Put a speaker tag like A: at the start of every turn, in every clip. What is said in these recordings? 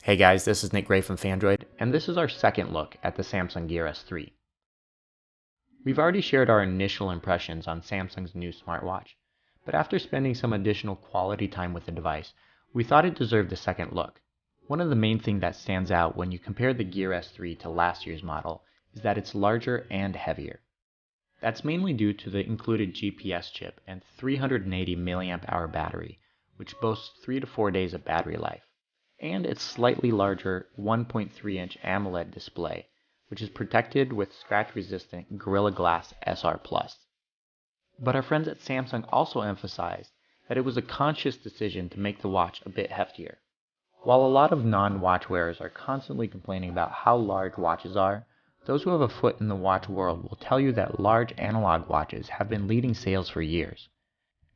A: Hey guys, this is Nick Gray from Phandroid, and this is our second look at the Samsung Gear S3. We've already shared our initial impressions on Samsung's new smartwatch, but after spending some additional quality time with the device, we thought it deserved a second look. One of the main things that stands out when you compare the Gear S3 to last year's model is that it's larger and heavier. That's mainly due to the included GPS chip and 380 mAh battery, which boasts 3 to 4 days of battery life, and its slightly larger 1.3-inch AMOLED display, which is protected with scratch-resistant Gorilla Glass SR+. But our friends at Samsung also emphasized that it was a conscious decision to make the watch a bit heftier. While a lot of non-watch wearers are constantly complaining about how large watches are, those who have a foot in the watch world will tell you that large analog watches have been leading sales for years.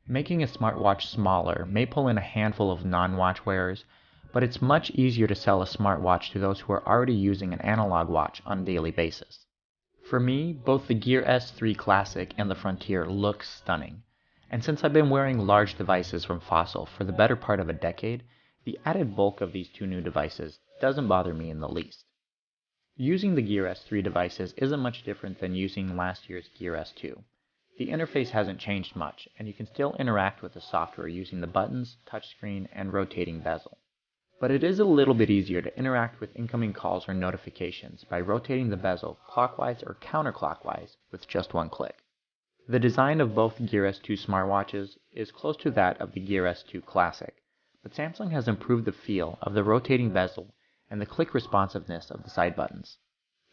A: Making a smartwatch smaller may pull in a handful of non-watch wearers, but it's much easier to sell a smartwatch to those who are already using an analog watch on a daily basis. For me, both the Gear S3 Classic and the Frontier look stunning, and since I've been wearing large devices from Fossil for the better part of a decade, the added bulk of these two new devices doesn't bother me in the least. Using the Gear S3 devices isn't much different than using last year's Gear S2. The interface hasn't changed much, and you can still interact with the software using the buttons, touchscreen, and rotating bezel. But it is a little bit easier to interact with incoming calls or notifications by rotating the bezel clockwise or counterclockwise with just one click. The design of both Gear S2 smartwatches is close to that of the Gear S2 Classic, but Samsung has improved the feel of the rotating bezel and the click responsiveness of the side buttons.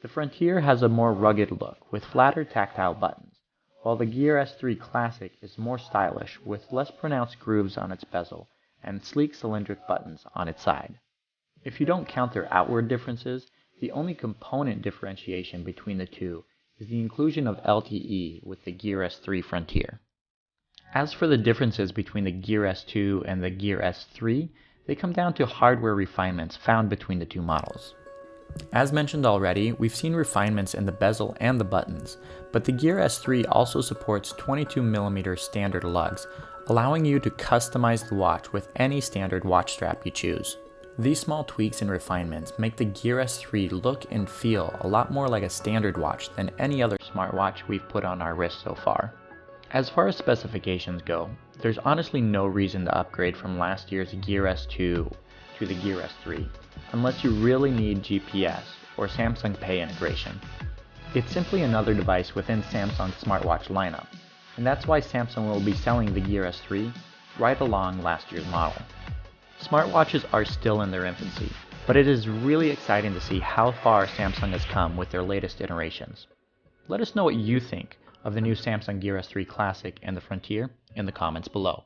A: The Frontier has a more rugged look with flatter tactile buttons, while the Gear S3 Classic is more stylish with less pronounced grooves on its bezel and sleek cylindric buttons on its side. If you don't count their outward differences, the only component differentiation between the two is the inclusion of LTE with the Gear S3 Frontier. As for the differences between the Gear S2 and the Gear S3, they come down to hardware refinements found between the two models. As mentioned already, we've seen refinements in the bezel and the buttons, but the Gear S3 also supports 22mm standard lugs, allowing you to customize the watch with any standard watch strap you choose. These small tweaks and refinements make the Gear S3 look and feel a lot more like a standard watch than any other smartwatch we've put on our wrist so far. As far as specifications go, there's honestly no reason to upgrade from last year's Gear S2 to the Gear S3, unless you really need GPS or Samsung Pay integration. It's simply another device within Samsung's smartwatch lineup, and that's why Samsung will be selling the Gear S3 right along last year's model. Smartwatches are still in their infancy, but it is really exciting to see how far Samsung has come with their latest iterations. Let us know what you think of the new Samsung Gear S3 Classic and the Frontier in the comments below.